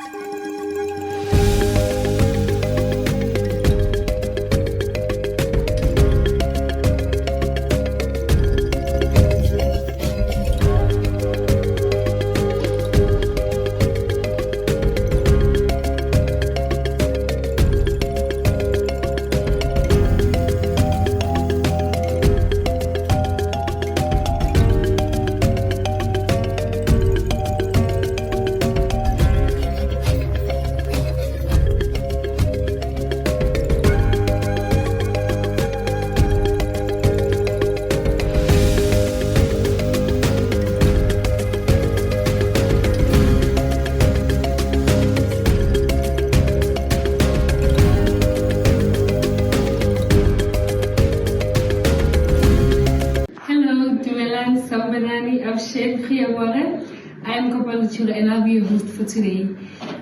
I am Kopal and I'll be your host for today.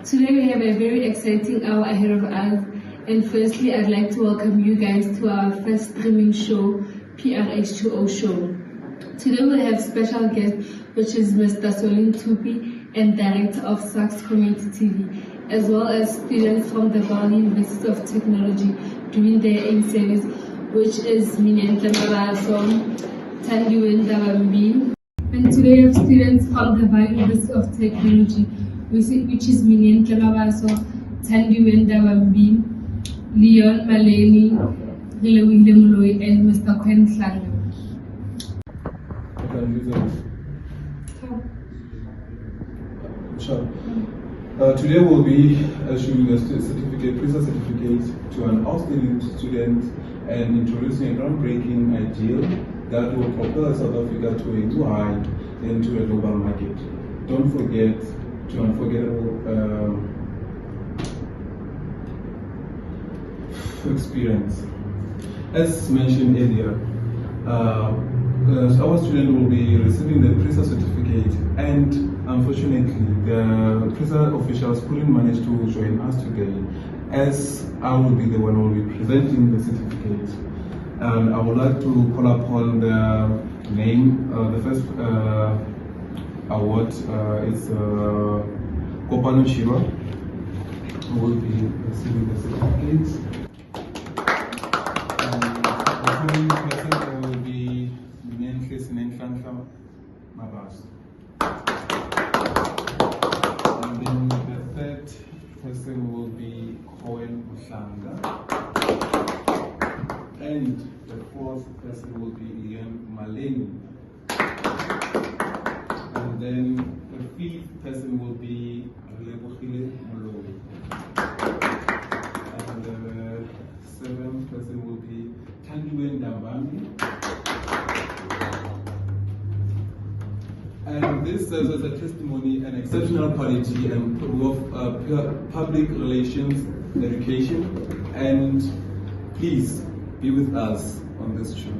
Today we have a very exciting hour ahead of us, and firstly I'd like to welcome you guys to our first streaming show, PRH20 show. Today we'll have special guest, which is Mr. Solin Tupi and Director of SACS Community TV, as well as students from the Val University of Technology doing their in-service, which is Minentle Marathon, Tandiwen Davambi. And today we have students from the Val University of Technology, which is Minentle Marathon, Tandiwen Davambi, Leon Maleni, Rilewinde Muloi, and Mr. Quen Tlanga. Sure. Today we'll be issuing a certificate, PRISA certificate to an outstanding student and introducing a groundbreaking ideal that will propel South Africa to a new height and to a global market. Don't forget to unforgettable experience. As mentioned earlier, our student will be receiving the PRISA certificate, and unfortunately the PRISA officials couldn't manage to join us today, as I will be the one who will be presenting the certificate. And I would like to call upon the name. The first award is Kopano Shiro, who will be receiving the certificates. The following person will be Nenhlanhla Mabas. And then the third person will be Quen Tlanga. And the fourth person will be Leon Maleni. And then the fifth person will be Rilewinde Muloi. And the seventh person will be Tandiwen Davambi. And this serves as a testimony and exceptional quality and of public relations education. And please be with us on this show.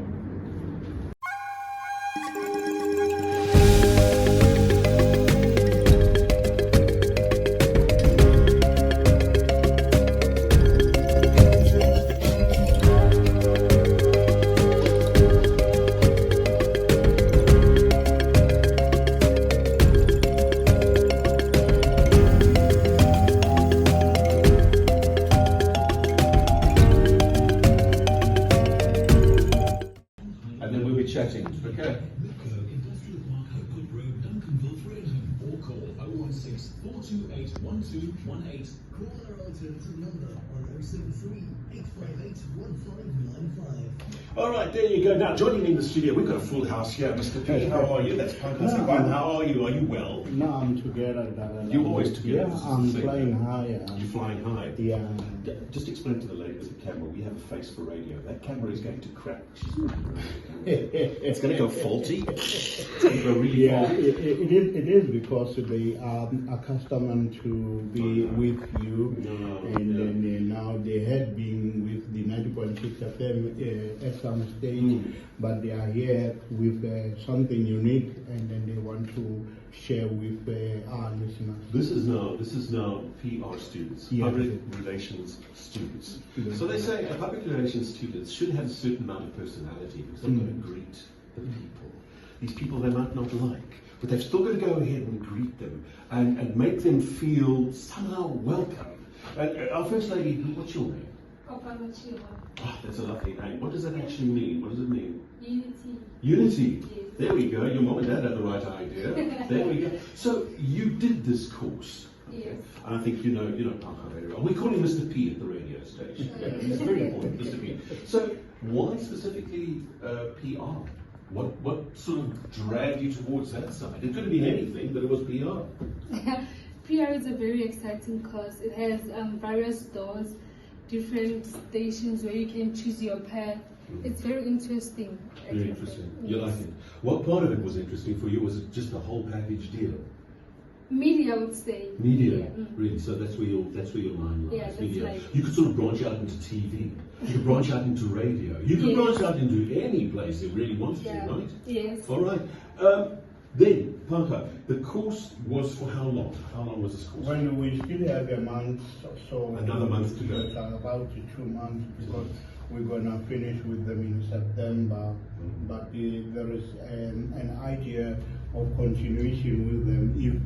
Chatting. Okay. Industrial Park Hope Road, Duncanville, Frederick, or call 016 428 1218. Call our alternative number on 073 858 1595. All right, there you go. Now, joining me in the studio, we've got a full house here. Mr. P, how are you? That's fantastic. How are you? Are you well? No, I'm together. You're always together. Yeah, I'm flying high. You're flying high? Yeah. Just explain to the lady with the camera, we have a face for radio. That camera is going to crack. It's going to go faulty. It's going to go really faulty. It is because they are accustomed to be with you. And now they had been with the 90.6 FM at some stage, but they are here with something unique, and then they want to share with our listeners. This is now PR students, yes. Public relations students. So they say public relations students should have a certain amount of personality because they're going to greet the people. These people they might not like. but they've still got to go ahead and greet them and make them feel somehow welcome. Our First Lady, what's your name? Oh, that's a lovely name. What does that actually mean? What does it mean? Unity. Unity. Yes. There we go. Your mom and dad had the right idea. There we go. So you did this course. Yes. And I think you know Parker very well. We call him Mr. P at the radio station. He's very important, Mr. P. So why specifically PR? What sort of dragged you towards that side? It could have been anything, but it was PR. PR is a very exciting course. It has various doors, different stations where you can choose your path. It's very interesting. Very interesting. You Yes. like it. What part of it was interesting for you? Was it just the whole package deal? Media, I would say. Media, Yeah. really. So that's where your line lies. Yeah, that's Media. like- You could sort of branch out into TV. You could branch out into radio. You could Yes. branch out into any place you really wanted Yeah. to, right? Yes. All right. Then, Parker, the course was for how long? How long was this course? When we still have a month or so. Another month to go. It's about 2 months because we're gonna finish with them in September. But there is an idea of continuation with them if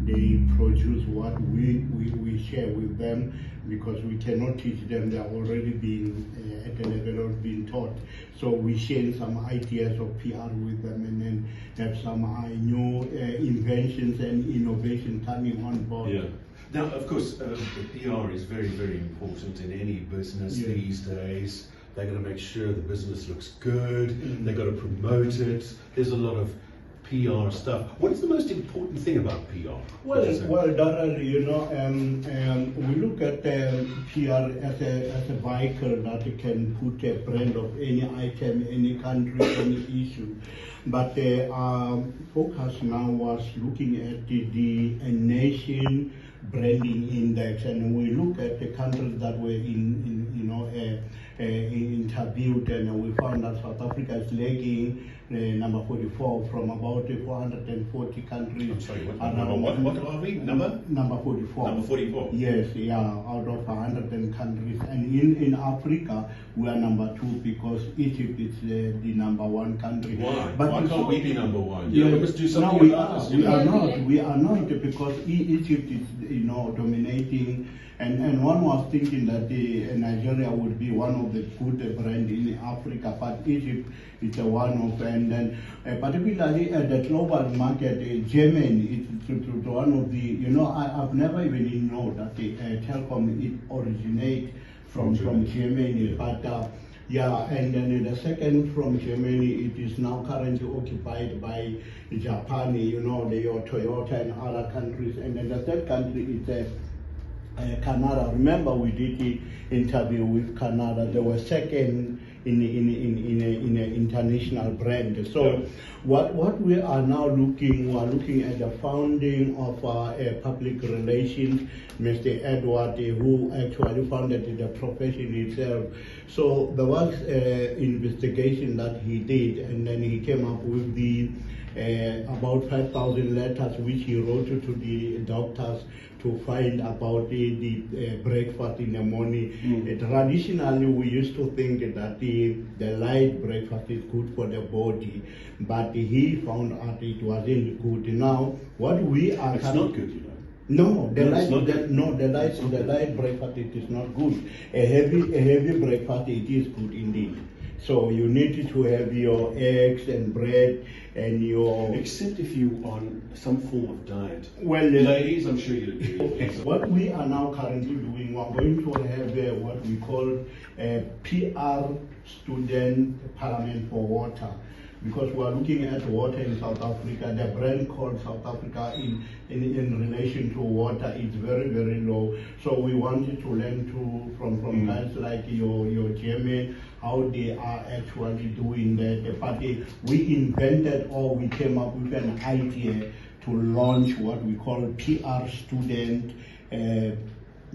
they produce what we share with them, because we cannot teach them. They are already being at the level of being taught. So we share some ideas of PR with them, and then have some new inventions and innovation coming on board. Yeah. Now, of course, the PR is very, very important in any business Yeah. these days. They've got to make sure the business looks good. They've got to promote it. There's a lot of PR stuff. What is the most important thing about PR? Well, Would you say? Darrell, we look at PR as a vehicle that can put a brand of any item, any country, any issue. But our focus now was looking at the nation branding index, and we look at the countries that were interviewed, and we found that South Africa is lagging number 44 from about 440 countries. I'm sorry, what are we? Number 44. Number 44. Yes, yeah, out of 100 countries. And in Africa, we are number 2 because Egypt is the number 1 country. Why? But Why it's can't we so- be number 1? Yeah, we must do something no, we about are. this. We are not. We are not, because Egypt is, dominating. And one was thinking that Nigeria would be one of the good brand in Africa, but Egypt is one of, and then particularly at the global market, Germany is one of the, I've never even known that the telecom it originate from Germany, but yeah, and then the second from Germany, it is now currently occupied by Japan, your Toyota and other countries, and then the third country is Canada. Remember, we did the interview with Canada. They were second in an international brand. So, what we are now looking at the founding of public relations, Mr. Edward, who actually founded the profession itself. So there was investigation that he did, and then he came up with the about 5,000 letters which he wrote to the doctors to find about the breakfast in the morning. Traditionally, we used to think that the light breakfast is good for the body, but he found out it wasn't good. Now, what we are... It's not good, No, the No, it's not good. the light breakfast it is not good. A heavy breakfast it is good indeed. So you need to have your eggs and bread and your... Except if you on some form of diet. Well, Ladies, I'm sure you'll agree. what we are now currently doing, we're going to have what we call a PR student parliament for water. Because we are looking at water in South Africa, the brand called South Africa in relation to water is very, very low. So we wanted to learn from guys like your German, how they are actually doing that. But we invented, or we came up with an idea to launch what we call PR student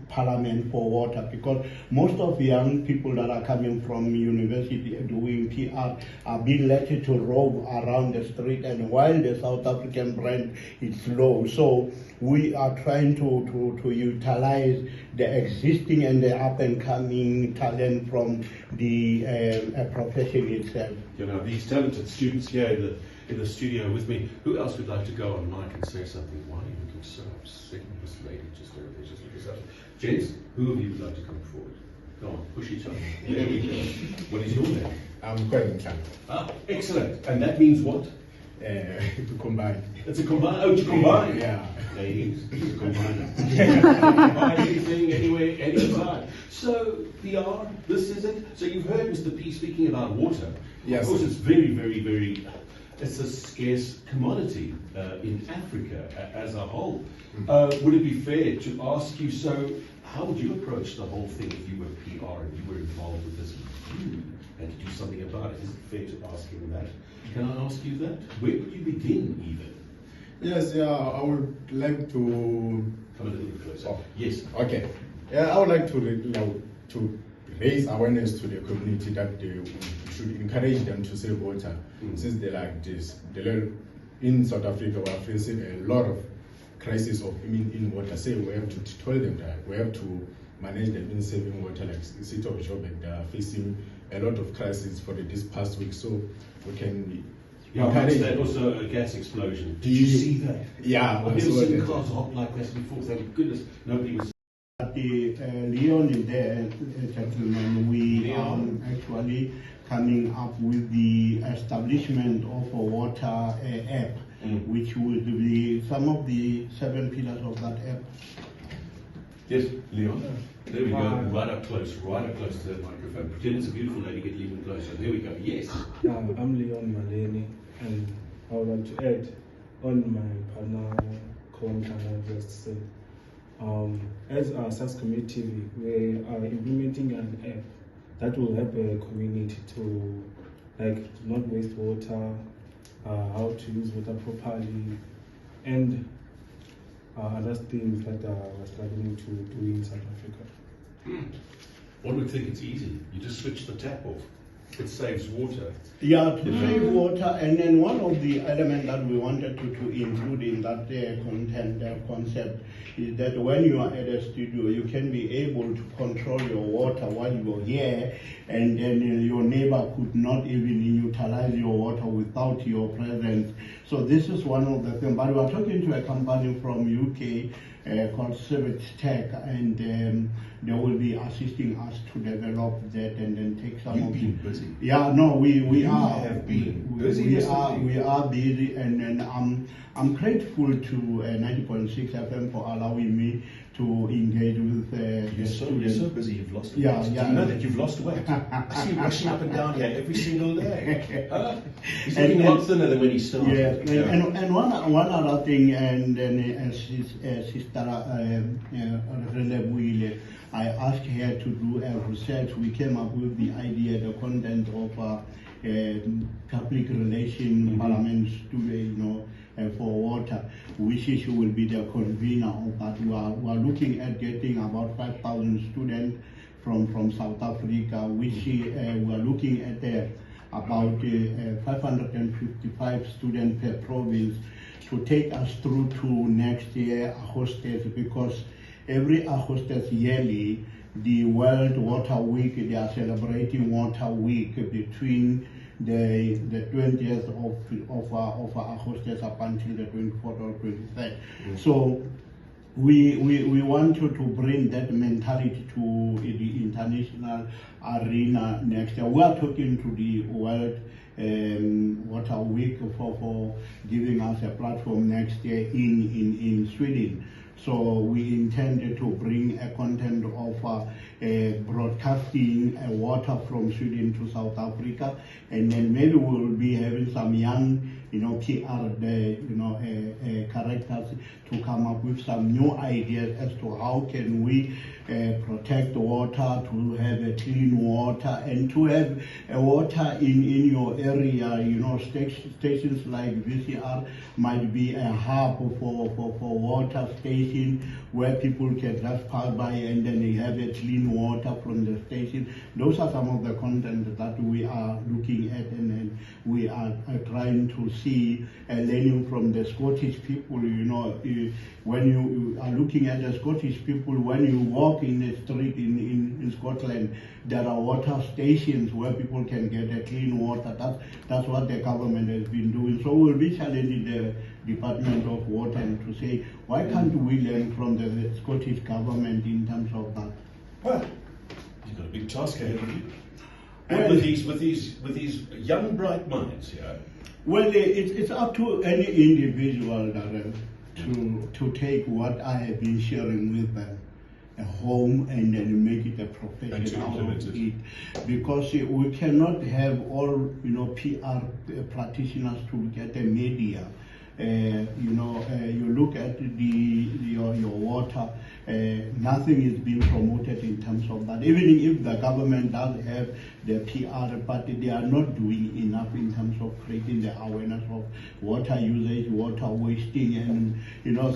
parliament for water, because most of the young people that are coming from university doing PR are being let to rove around the street, and while the South African brand is low. So we are trying to utilize the existing and the up and coming talent from the profession itself. These talented students here, in the studio with me. Who else would like to go on mic and say something? Why are you looking so upset? This lady just over there, just looking so upset. Gents, who of you would like to come forward? Go on, push each other. There we go. What is your name? I'm quite in Ah, excellent. And that means what? to combine. It's a combine. Oh, to combine. Yeah. Ladies, it's a combiner. Combine anything, anywhere, anytime. So, PR, this is it. So you've heard Mr. P speaking about water. Yes. Of course, it's very, it's a scarce commodity in Africa as a whole. Would it be fair to ask you, so how would you approach the whole thing if you were PR and you were involved with this and to do something about it? Is it fair to ask him that? Can I ask you that? Where would you begin even? Yes, yeah, I would like to. Come a little bit closer. Oh. Yes. Okay. Yeah, I would like to raise awareness to the community that we should encourage them to save water. Since they like this. In South Africa, we are facing a lot of crisis of in water. So we have to tell them that we have to manage them in saving water. Like the city of Joburg, they are facing a lot of crises for this past week. So we can. Yeah, that also a gas explosion. Did you see that? Yeah, I've never seen cars hot like that before. Thank goodness nobody was. At the Leon is there, gentlemen. We are actually coming up with the establishment of a water app, which would be some of the 7 pillars of that app. Yes, Leon. There we go. Right up close to that microphone. Pretend it's a beautiful lady. Get even closer. There we go. Yes. I'm Leon Maleni, and I would like to add on my partner, Colin just said. As a SARS committee, we are implementing an app that will help a community to not waste water, how to use water properly, and other things that we're struggling to do in South Africa. One would think it's easy. You just switch the tap off. It saves water. Yeah, to save water, and then one of the elements that we wanted to include in that concept is that when you are at a studio, you can be able to control your water while you're here, and then your neighbor could not even utilize your water without your presence. So this is one of the things. But we are talking to a company from UK called Civic Tech, and they will be assisting us to develop that and then take some You've of been the. busy. Yeah, no, we are. Have been busy. We are busy, and then I'm grateful to 90.6 FM for allowing me to engage with You're students. so busy, you've lost weight. Yeah, Do yeah. you know that you've lost weight? I see you rushing up and down here every single day. He's And- looking a lot thinner than when he started. Yeah, and one other thing, and then as Sister Relebuile, I asked her to do a research. We came up with the idea, the content of public relation parliament studio, for water, which she will be the convener of that. We are looking at getting about 5,000 students from South Africa, which we are looking at about 555 students per province to take us through to next year hostess, because every hostess yearly, the World Water Week, they are celebrating Water Week between the 20th of our hostess up until the 24th or 23rd. So we want to bring that mentality to the international arena next year. We are talking to the World Water Week for giving us a platform next year in Sweden. So we intended to bring a content of broadcasting water from Sweden to South Africa, and then maybe we'll be having some young, PR, characters to come up with some new ideas as to how can we protect water, to have a clean water, and to have water in your area. Stations like VCR might be a hub for water station where people can just pass by and then they have a clean water from the station. Those are some of the content that we are looking at, and we are trying to see learning from the Scottish people. When you are looking at the Scottish people, when you walk in the street in Scotland, there are water stations where people can get a clean water. That's what the government has been doing. So we'll be challenging the Department of Water to say, why can't we learn from the Scottish government in terms of that? Well, you've got a big task ahead of you. And with these young bright minds here. Well, it's up to any individual to take what I have been sharing with them home and then make it a profession out of it, because we cannot have all PR practitioners to get the media. You look at your water, nothing is being promoted in terms of that. Even if the government does have the PR, but they are not doing enough in terms of creating the awareness of water usage, water wasting, and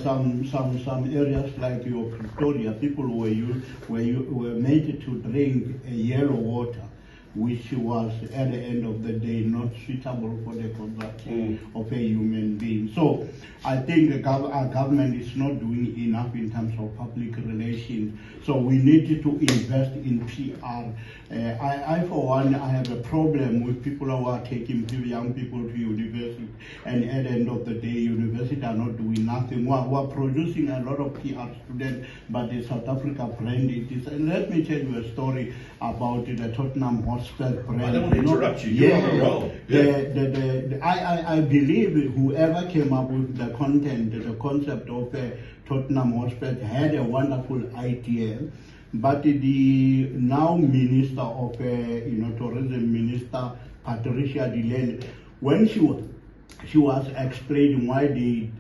some areas like your Pretoria, people were made to drink yellow water, which was at the end of the day not suitable for the consumption of a human being. So I think our government is not doing enough in terms of public relations. So we need to invest in PR. I for one, I have a problem with people who are taking young people to university, and at the end of the day, university are not doing nothing. We're producing a lot of PR students, but the South Africa brand it is. And let me tell you a story about the Tottenham Hotspur brand. I don't want to interrupt you. You're on a roll. I believe whoever came up with the concept of Tottenham Hotspur had a wonderful idea. But the now Minister of Tourism, Minister Patricia de Lille, when she was explaining why they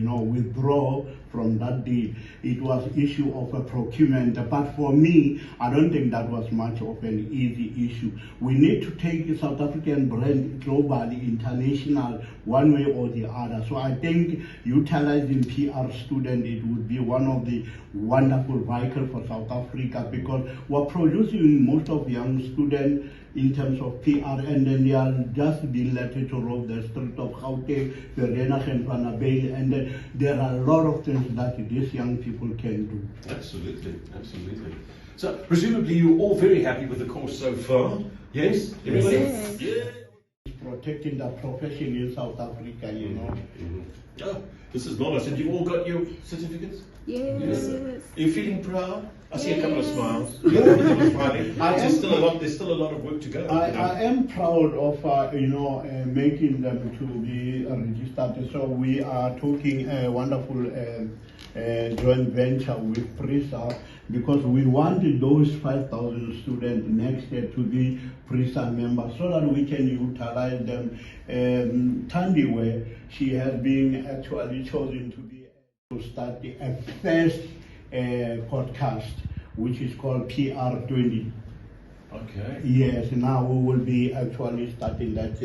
withdraw from that deal, it was issue of a procurement. But for me, I don't think that was much of an easy issue. We need to take the South African brand globally, international, one way or the other. So I think utilizing PR student, it would be one of the wonderful vehicles for South Africa, because we're producing most of young students in terms of PR, and then they are just being let to roam the street of Gauteng, Verena, and Bay, and then there are a lot of things that these young people can do. Absolutely, absolutely. So presumably you're all very happy with the course so far, yes? Everybody? Yes. Yeah. Protecting the profession in South Africa, Oh, this is marvelous. And you've all got your certificates? Yes. Are you feeling proud? I see a couple of smiles. Yes. There's still a lot of work to go. I am proud of making them to be registered. So we are talking a wonderful joint venture with PRISA, because we wanted those 5,000 students next year to be PRISA members so that we can utilize them. Tandiwe, she has been actually chosen to start the first podcast, which is called PR20. Okay. Yes, now we will be actually starting that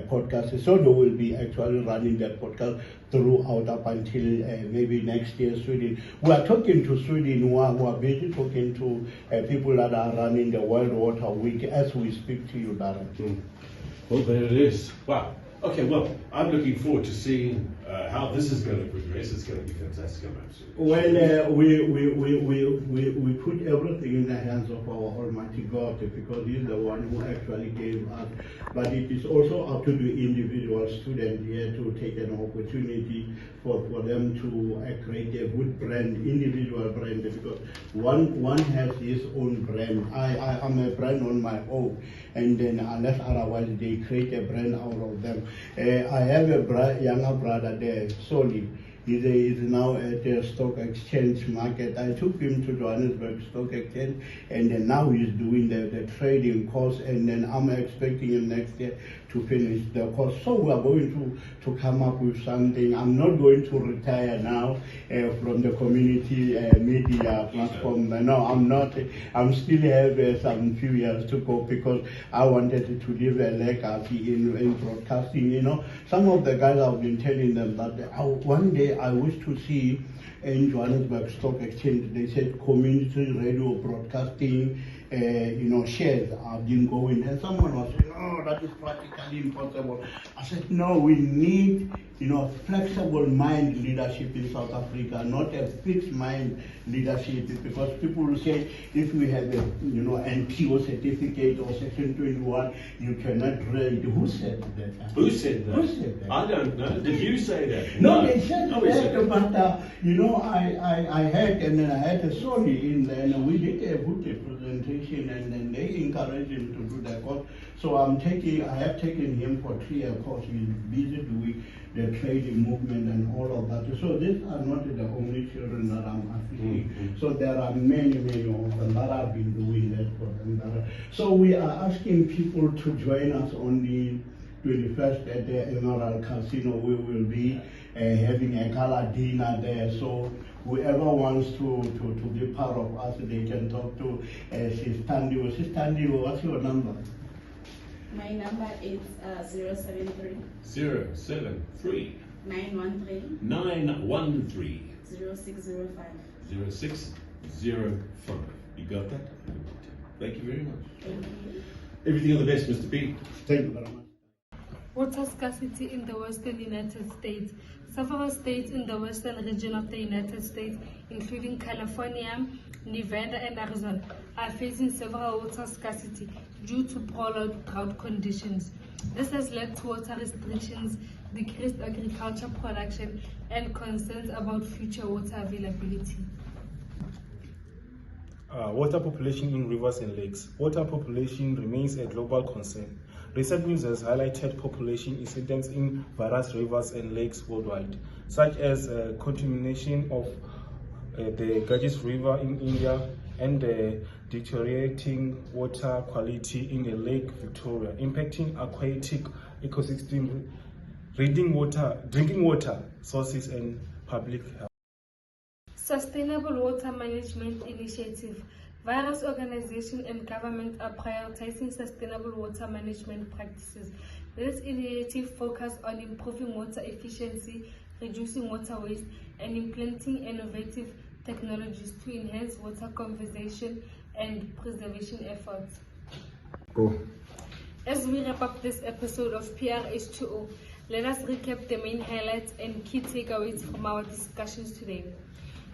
podcast. So they will be actually running that podcast throughout up until maybe next year, Sweden. We are talking to Sweden, we are busy talking to people that are running the World Water Week as we speak to you, Darren. Well, there it is. Wow. Okay, well, I'm looking forward to seeing how this is going to progress. It's going to be fantastic, I'm absolutely. Well, we put everything in the hands of our Almighty God, because He's the one who actually gave us. But it is also up to the individual student here to take an opportunity for them to create a good brand, individual brand, because one has his own brand. I am a brand on my own, and then unless otherwise they create a brand out of them. I have a younger brother there, Soli. He is now at the stock exchange market. I took him to Johannesburg Stock Exchange, and then now he's doing the trading course, and then I'm expecting him next year to finish the course. So we are going to come up with something. I'm not going to retire now from the community media platform. No, I'm not. I'm still have some few years to go, because I wanted to leave a legacy in broadcasting. Some of the guys, I've been telling them that one day I wish to see in Johannesburg Stock Exchange. They said community radio broadcasting, shares have been going. And someone was saying, oh, that is practically impossible. I said, no, we need, flexible mind leadership in South Africa, not a fixed mind leadership, because people will say, if we have a, NPO certificate or Section 21, you cannot trade. Who said that? Who said that? Who said that? I don't know. Did you say that? No, they said that, said that. but I heard, and then I had a story in there, and we did a VUT presentation, and then they encouraged him to do that course. So I have taken him for 3-year course. He's busy doing the trading movement and all of that. So these are not the only children that I'm affiliating. So there are many of them that have been doing that for them. So we are asking people to join us on the 21st at the Emerald Casino. We will be having a gala dinner there. So whoever wants to be part of us, they can talk to Sistandi. Sistandi, what's your number? My number is 073 073 913 913 0605. 0605. You got that? Thank you very much. Thank you. Everything of the best, Mr. P. Thank you very much. Water scarcity in the western United States. Several states in the western region of the United States, including California, Nevada, and Arizona, are facing several water scarcity due to prolonged drought conditions. This has led to water restrictions, decreased agriculture production, and concerns about future water availability. Water population in rivers and lakes. Water population remains a global concern. Recent news has highlighted population incidents in various rivers and lakes worldwide, such as contamination of the Ganges River in India and deteriorating water quality in the Lake Victoria, impacting aquatic ecosystem, drinking water sources, and public health. Sustainable Water Management Initiative. Various organizations and governments are prioritizing sustainable water management practices. This initiative focuses on improving water efficiency, reducing water waste, and implementing innovative technologies to enhance water conservation and preservation efforts. Go. As we wrap up this episode of PRH20, let us recap the main highlights and key takeaways from our discussions today.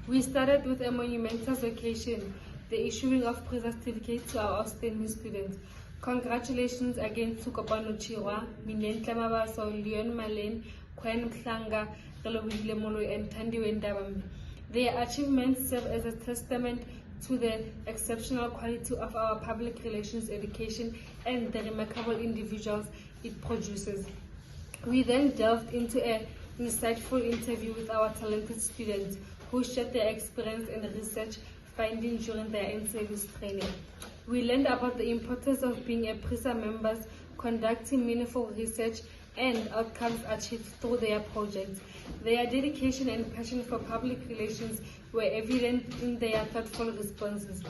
We started with a monumentous occasion, the issuing of prison certificates to our outstanding students. Congratulations again to Kopano Chirwa, Minentle Mabaso, Leon Malen, Kwen Klanga, Relobile Moloi, and Tandiwe Ndabambi. Their achievements serve as a testament to the exceptional quality of our public relations education and the remarkable individuals it produces. We then delved into an insightful interview with our talented students who shared their experience and research findings during their in-service training. We learned about the importance of being a PRISA members, conducting meaningful research, and outcomes achieved through their projects. Their dedication and passion for public relations were evident in their thoughtful responses.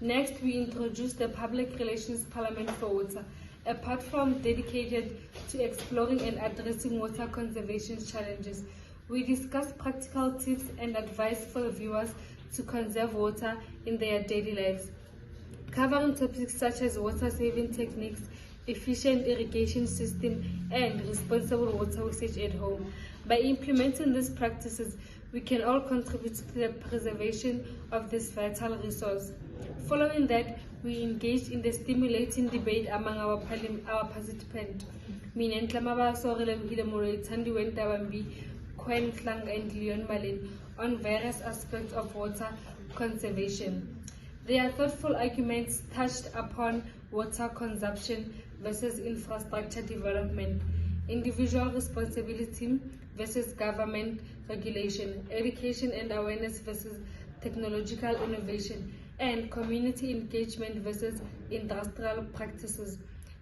Next, we introduced the Public Relations Parliament for Water, a platform dedicated to exploring and addressing water conservation challenges. We discussed practical tips and advice for the viewers to conserve water in their daily lives, covering topics such as water-saving techniques, efficient irrigation system, and responsible water usage at home. By implementing these practices, we can all contribute to the preservation of this vital resource. Following that, we engaged in the stimulating debate among our participants, Minentle Mabaso, Relebohile Moloi, Tandiwe Ndabambi, Kwen Klanga, and Leon Malen, on various aspects of water conservation. Their thoughtful arguments touched upon water consumption versus infrastructure development, individual responsibility versus government regulation, education and awareness versus technological innovation, and community engagement versus industrial practices.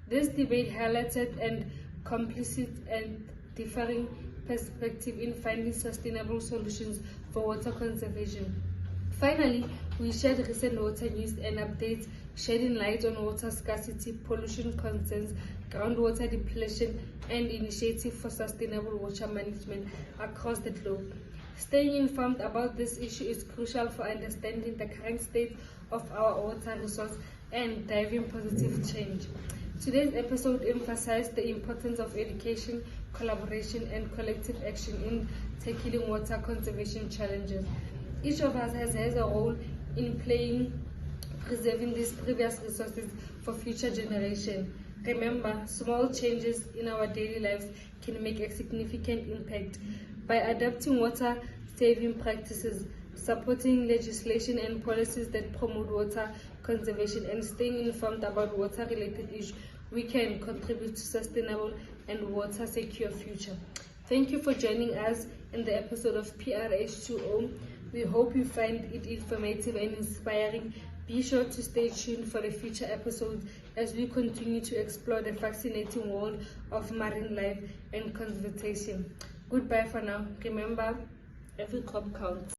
This debate highlighted and complicit and differing perspective in finding sustainable solutions for water conservation. Finally, we shared recent water news and updates, shedding light on water scarcity, pollution concerns, groundwater depletion, and initiatives for sustainable water management across the globe. Staying informed about this issue is crucial for understanding the current state of our water resource and driving positive change. Today's episode emphasized the importance of education, collaboration, and collective action in tackling water conservation challenges. Each of us has a role in preserving these previous resources for future generations. Remember, small changes in our daily lives can make a significant impact. By adopting water-saving practices, supporting legislation and policies that promote water conservation, and staying informed about water-related issues, we can contribute to sustainable and water-secure future. Thank you for joining us in the episode of PRH20. We hope you find it informative and inspiring. Be sure to stay tuned for the future episodes as we continue to explore the fascinating world of marine life and conservation. Goodbye for now. Remember, every crop counts.